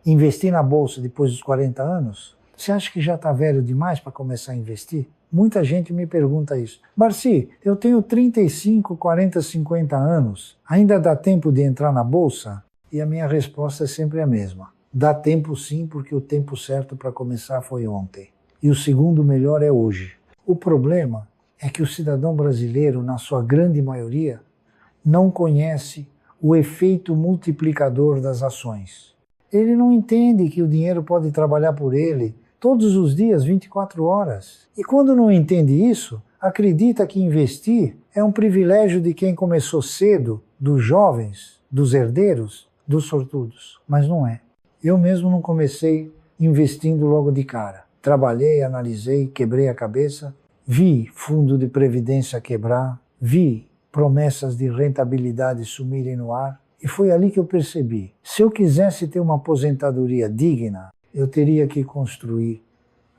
investir na bolsa depois dos 40 anos? Você acha que já está velho demais para começar a investir? Muita gente me pergunta isso. Barsi, eu tenho 35, 40, 50 anos, ainda dá tempo de entrar na bolsa? E a minha resposta é sempre a mesma. Dá tempo sim, porque o tempo certo para começar foi ontem. E o segundo melhor é hoje. O problema é que o cidadão brasileiro, na sua grande maioria, não conhece o efeito multiplicador das ações. Ele não entende que o dinheiro pode trabalhar por ele todos os dias, 24 horas. E quando não entende isso, acredita que investir é um privilégio de quem começou cedo, dos jovens, dos herdeiros, dos sortudos. Mas não é. Eu mesmo não comecei investindo logo de cara. Trabalhei, analisei, quebrei a cabeça, vi fundo de previdência quebrar, vi promessas de rentabilidade sumirem no ar, e foi ali que eu percebi, se eu quisesse ter uma aposentadoria digna, eu teria que construir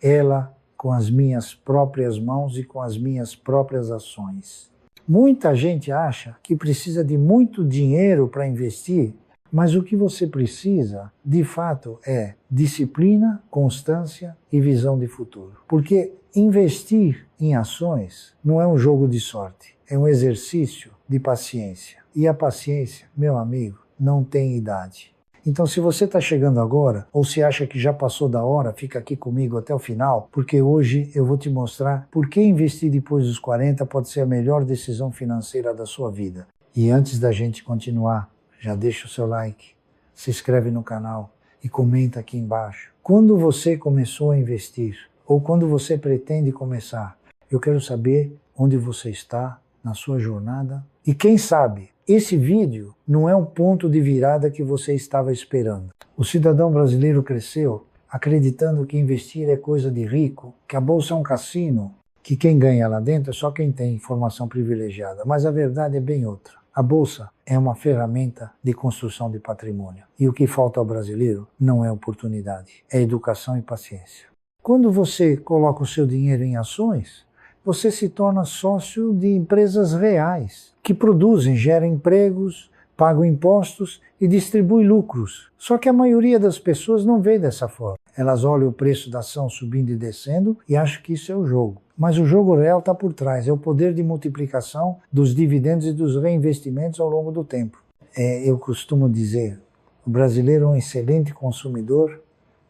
ela com as minhas próprias mãos e com as minhas próprias ações. Muita gente acha que precisa de muito dinheiro para investir, mas o que você precisa, de fato, é disciplina, constância e visão de futuro. Porque investir em ações não é um jogo de sorte, é um exercício de paciência. E a paciência, meu amigo, não tem idade. Então, se você está chegando agora, ou se acha que já passou da hora, fica aqui comigo até o final, porque hoje eu vou te mostrar por que investir depois dos 40 pode ser a melhor decisão financeira da sua vida. E antes da gente continuar, já deixa o seu like, se inscreve no canal e comenta aqui embaixo. Quando você começou a investir, ou quando você pretende começar, eu quero saber onde você está na sua jornada. E quem sabe, esse vídeo não é um ponto de virada que você estava esperando. O cidadão brasileiro cresceu acreditando que investir é coisa de rico, que a bolsa é um cassino, que quem ganha lá dentro é só quem tem informação privilegiada. Mas a verdade é bem outra. A bolsa é uma ferramenta de construção de patrimônio. E o que falta ao brasileiro não é oportunidade, é educação e paciência. Quando você coloca o seu dinheiro em ações, você se torna sócio de empresas reais, que produzem, geram empregos, pagam impostos e distribuem lucros. Só que a maioria das pessoas não vê dessa forma. Elas olham o preço da ação subindo e descendo e acham que isso é o jogo. Mas o jogo real está por trás, é o poder de multiplicação dos dividendos e dos reinvestimentos ao longo do tempo. Eu costumo dizer, o brasileiro é um excelente consumidor,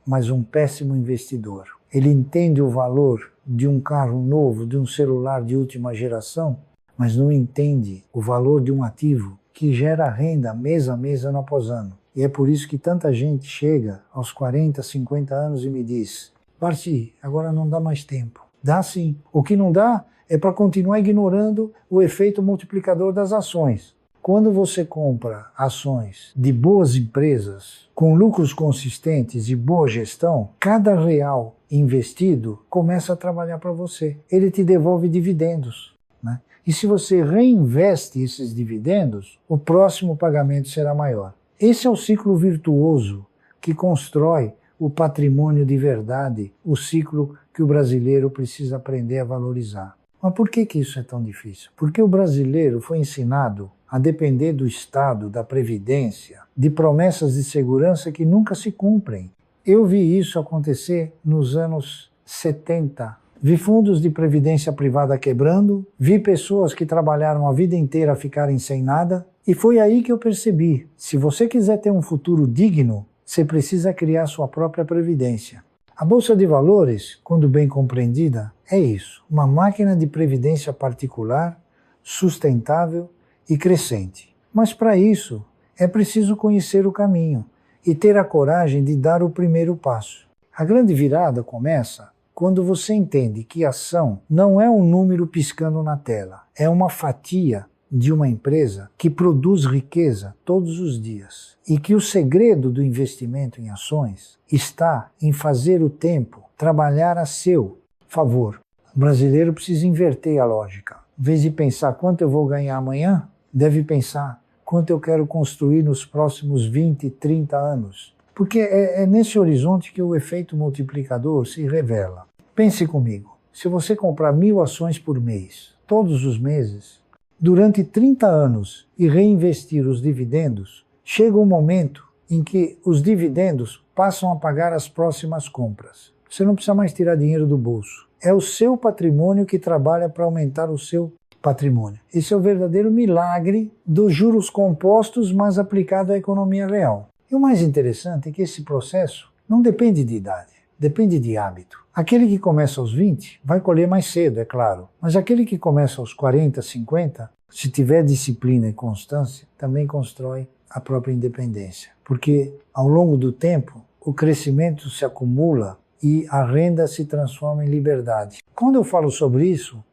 mas um péssimo investidor. Ele entende o valor de um carro novo, de um celular de última geração, mas não entende o valor de um ativo que gera renda mês a mês, ano após ano. E é por isso que tanta gente chega aos 40, 50 anos e me diz: Barsi, agora não dá mais tempo. Dá sim. O que não dá é para continuar ignorando o efeito multiplicador das ações. Quando você compra ações de boas empresas, com lucros consistentes e boa gestão, cada real investido começa a trabalhar para você. Ele te devolve dividendos, né? E se você reinveste esses dividendos, o próximo pagamento será maior. Esse é o ciclo virtuoso que constrói o patrimônio de verdade, o ciclo que o brasileiro precisa aprender a valorizar. Mas por que isso é tão difícil? Porque o brasileiro foi ensinado a depender do Estado, da Previdência, de promessas de segurança que nunca se cumprem. Eu vi isso acontecer nos anos 70. Vi fundos de previdência privada quebrando, vi pessoas que trabalharam a vida inteira ficarem sem nada, e foi aí que eu percebi, se você quiser ter um futuro digno, você precisa criar sua própria previdência. A Bolsa de Valores, quando bem compreendida, é isso, uma máquina de previdência particular, sustentável e crescente. Mas para isso, é preciso conhecer o caminho e ter a coragem de dar o primeiro passo. A grande virada começa quando você entende que a ação não é um número piscando na tela, é uma fatia de uma empresa que produz riqueza todos os dias. E que o segredo do investimento em ações está em fazer o tempo trabalhar a seu favor. O brasileiro precisa inverter a lógica. Em vez de pensar quanto eu vou ganhar amanhã, deve pensar quanto eu quero construir nos próximos 20, 30 anos. Porque é nesse horizonte que o efeito multiplicador se revela. Pense comigo, se você comprar 1000 ações por mês, todos os meses, durante 30 anos e reinvestir os dividendos, chega um momento em que os dividendos passam a pagar as próximas compras. Você não precisa mais tirar dinheiro do bolso. É o seu patrimônio que trabalha para aumentar o seu patrimônio. Esse é o verdadeiro milagre dos juros compostos, mas aplicado à economia real. E o mais interessante é que esse processo não depende de idade, depende de hábito. Aquele que começa aos 20 vai colher mais cedo, é claro, mas aquele que começa aos 40, 50, se tiver disciplina e constância, também constrói a própria independência. Porque ao longo do tempo, o crescimento se acumula e a renda se transforma em liberdade. Quando eu falo sobre isso,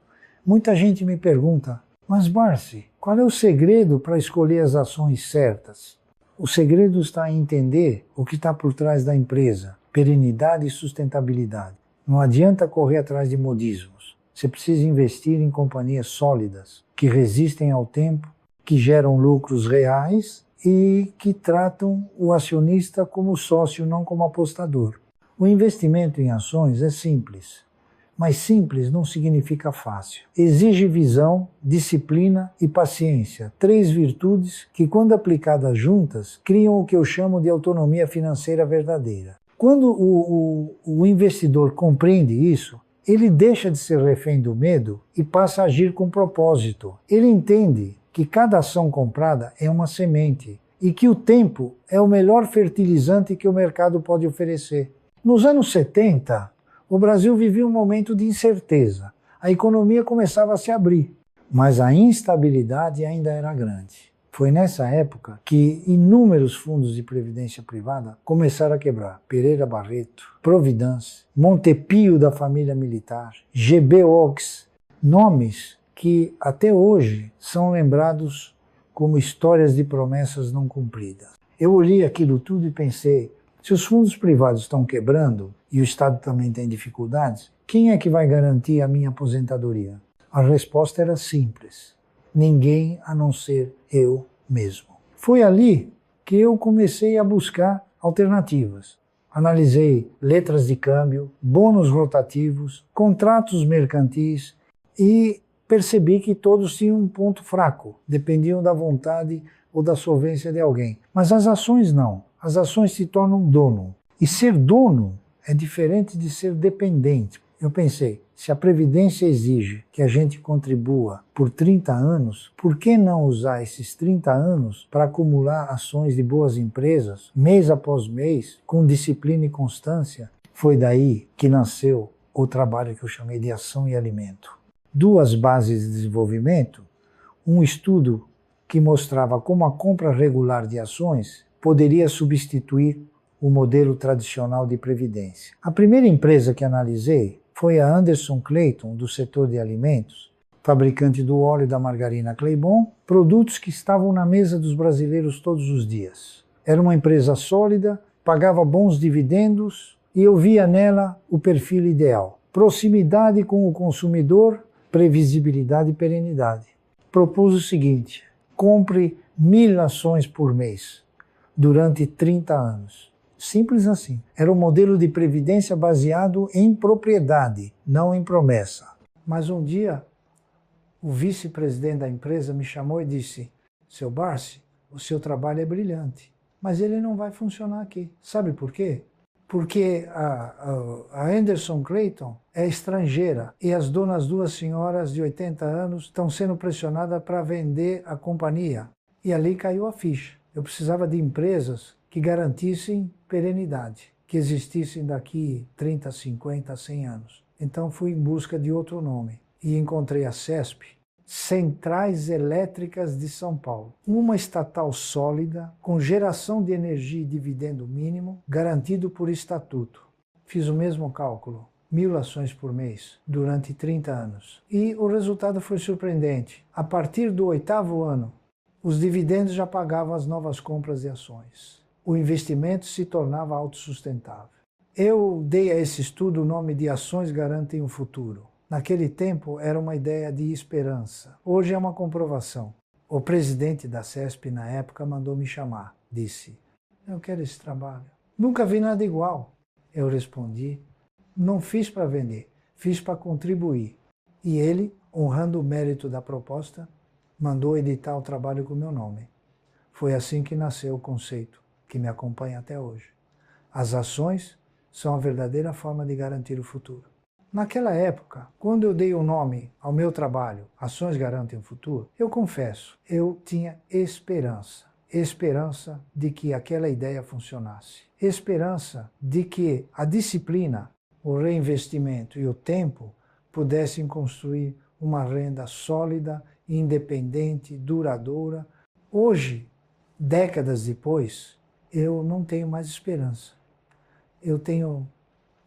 muita gente me pergunta, mas Barsi, qual é o segredo para escolher as ações certas? O segredo está em entender o que está por trás da empresa, perenidade e sustentabilidade. Não adianta correr atrás de modismos. Você precisa investir em companhias sólidas, que resistem ao tempo, que geram lucros reais e que tratam o acionista como sócio, não como apostador. O investimento em ações é simples, mas simples não significa fácil. Exige visão, disciplina e paciência, 3 virtudes que, quando aplicadas juntas, criam o que eu chamo de autonomia financeira verdadeira. Quando o investidor compreende isso, ele deixa de ser refém do medo e passa a agir com propósito. Ele entende que cada ação comprada é uma semente e que o tempo é o melhor fertilizante que o mercado pode oferecer. Nos anos 70, o Brasil vivia um momento de incerteza. A economia começava a se abrir, mas a instabilidade ainda era grande. Foi nessa época que inúmeros fundos de previdência privada começaram a quebrar. Pereira Barreto, Providence, Montepio da família militar, GB Ox, nomes que até hoje são lembrados como histórias de promessas não cumpridas. Eu olhei aquilo tudo e pensei, se os fundos privados estão quebrando e o Estado também tem dificuldades, quem é que vai garantir a minha aposentadoria? A resposta era simples. Ninguém a não ser eu mesmo. Foi ali que eu comecei a buscar alternativas. Analisei letras de câmbio, bônus rotativos, contratos mercantis e percebi que todos tinham um ponto fraco, dependiam da vontade ou da solvência de alguém. Mas as ações não. As ações se tornam dono. E ser dono é diferente de ser dependente. Eu pensei, se a Previdência exige que a gente contribua por 30 anos, por que não usar esses 30 anos para acumular ações de boas empresas, mês após mês, com disciplina e constância? Foi daí que nasceu o trabalho que eu chamei de ação e alimento. 2 bases de desenvolvimento, um estudo que mostrava como a compra regular de ações poderia substituir o modelo tradicional de previdência. A primeira empresa que analisei foi a Anderson Clayton, do setor de alimentos, fabricante do óleo e da margarina Claybon, produtos que estavam na mesa dos brasileiros todos os dias. Era uma empresa sólida, pagava bons dividendos e eu via nela o perfil ideal. Proximidade com o consumidor, previsibilidade e perenidade. Propus o seguinte, compre 1.000 ações por mês durante 30 anos. Simples assim. Era um modelo de previdência baseado em propriedade, não em promessa. Mas um dia, o vice-presidente da empresa me chamou e disse, seu Barsi, o seu trabalho é brilhante, mas ele não vai funcionar aqui. Sabe por quê? Porque a Anderson Clayton é estrangeira e as donas 2 senhoras de 80 anos estão sendo pressionadas para vender a companhia. E ali caiu a ficha. Eu precisava de empresas que garantissem perenidade, que existissem daqui 30, 50, 100 anos. Então fui em busca de outro nome e encontrei a CESP, Centrais Elétricas de São Paulo. Uma estatal sólida, com geração de energia e dividendo mínimo, garantido por estatuto. Fiz o mesmo cálculo, 1.000 ações por mês, durante 30 anos. E o resultado foi surpreendente. A partir do 8º ano, os dividendos já pagavam as novas compras de ações. O investimento se tornava autossustentável. Eu dei a esse estudo o nome de Ações Garantem o Futuro. Naquele tempo era uma ideia de esperança. Hoje é uma comprovação. O presidente da CESP na época mandou me chamar. Disse, eu quero esse trabalho. Nunca vi nada igual. Eu respondi, não fiz para vender, fiz para contribuir. E ele, honrando o mérito da proposta, mandou editar o trabalho com o meu nome. Foi assim que nasceu o conceito, que me acompanha até hoje. As ações são a verdadeira forma de garantir o futuro. Naquela época, quando eu dei o nome ao meu trabalho, Ações Garantem o Futuro, eu confesso, eu tinha esperança. Esperança de que aquela ideia funcionasse. Esperança de que a disciplina, o reinvestimento e o tempo pudessem construir uma renda sólida, independente, duradoura. Hoje, décadas depois, eu não tenho mais esperança. Eu tenho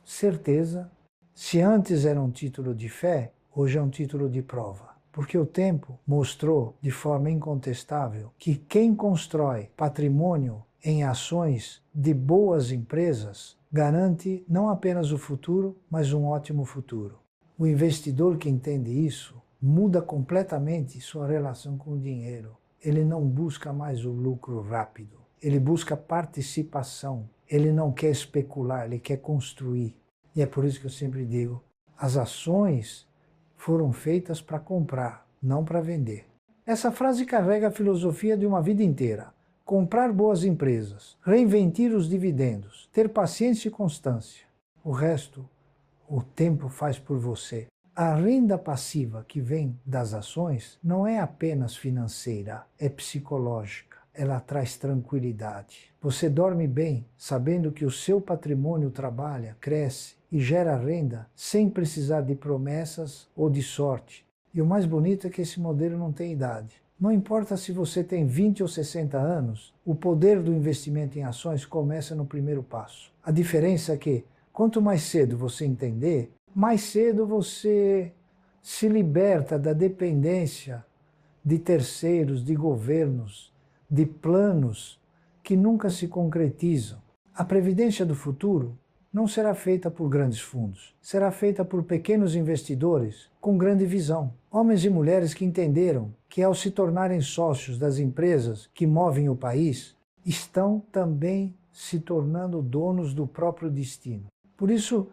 certeza, se antes era um título de fé, hoje é um título de prova. Porque o tempo mostrou de forma incontestável que quem constrói patrimônio em ações de boas empresas garante não apenas o futuro, mas um ótimo futuro. O investidor que entende isso muda completamente sua relação com o dinheiro. Ele não busca mais o lucro rápido, ele busca participação, ele não quer especular, ele quer construir. E é por isso que eu sempre digo, as ações foram feitas para comprar, não para vender. Essa frase carrega a filosofia de uma vida inteira. Comprar boas empresas, reinvestir os dividendos, ter paciência e constância. O resto, o tempo faz por você. A renda passiva que vem das ações não é apenas financeira, é psicológica. Ela traz tranquilidade. Você dorme bem sabendo que o seu patrimônio trabalha, cresce e gera renda sem precisar de promessas ou de sorte. E o mais bonito é que esse modelo não tem idade. Não importa se você tem 20 ou 60 anos, o poder do investimento em ações começa no primeiro passo. A diferença é que, quanto mais cedo você entender, mais cedo você se liberta da dependência de terceiros, de governos, de planos que nunca se concretizam. A previdência do futuro não será feita por grandes fundos, será feita por pequenos investidores com grande visão. Homens e mulheres que entenderam que ao se tornarem sócios das empresas que movem o país, estão também se tornando donos do próprio destino. Por isso,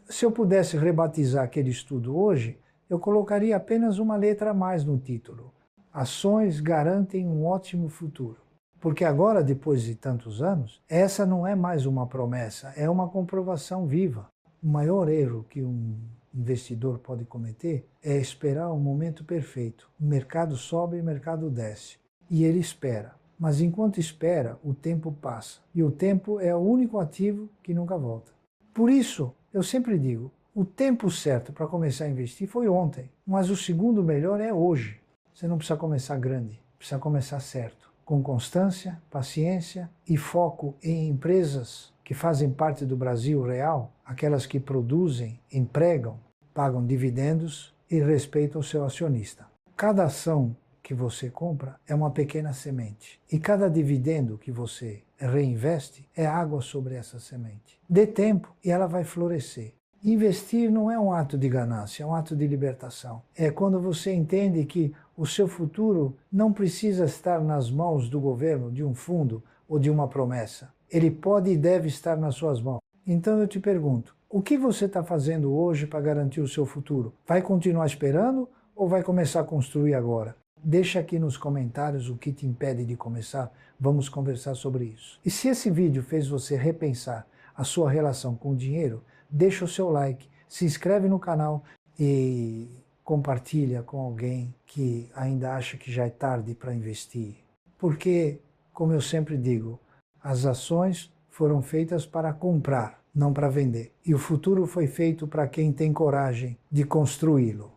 se eu pudesse rebatizar aquele estudo hoje, eu colocaria apenas uma letra a mais no título. Ações garantem um ótimo futuro. Porque agora, depois de tantos anos, essa não é mais uma promessa, é uma comprovação viva. O maior erro que um investidor pode cometer é esperar o momento perfeito. O mercado sobe e o mercado desce. E ele espera. Mas enquanto espera, o tempo passa. E o tempo é o único ativo que nunca volta. Por isso, eu sempre digo, o tempo certo para começar a investir foi ontem. Mas o segundo melhor é hoje. Você não precisa começar grande, precisa começar certo. Com constância, paciência e foco em empresas que fazem parte do Brasil real, aquelas que produzem, empregam, pagam dividendos e respeitam o seu acionista. Cada ação que você compra é uma pequena semente. E cada dividendo que você reinveste é água sobre essa semente. Dê tempo e ela vai florescer. Investir não é um ato de ganância, é um ato de libertação. É quando você entende que o seu futuro não precisa estar nas mãos do governo, de um fundo ou de uma promessa. Ele pode e deve estar nas suas mãos. Então eu te pergunto, o que você está fazendo hoje para garantir o seu futuro? Vai continuar esperando ou vai começar a construir agora? Deixa aqui nos comentários o que te impede de começar, vamos conversar sobre isso. E se esse vídeo fez você repensar a sua relação com o dinheiro, deixa o seu like, se inscreve no canal e compartilha com alguém que ainda acha que já é tarde para investir. Porque, como eu sempre digo, as ações foram feitas para comprar, não para vender. E o futuro foi feito para quem tem coragem de construí-lo.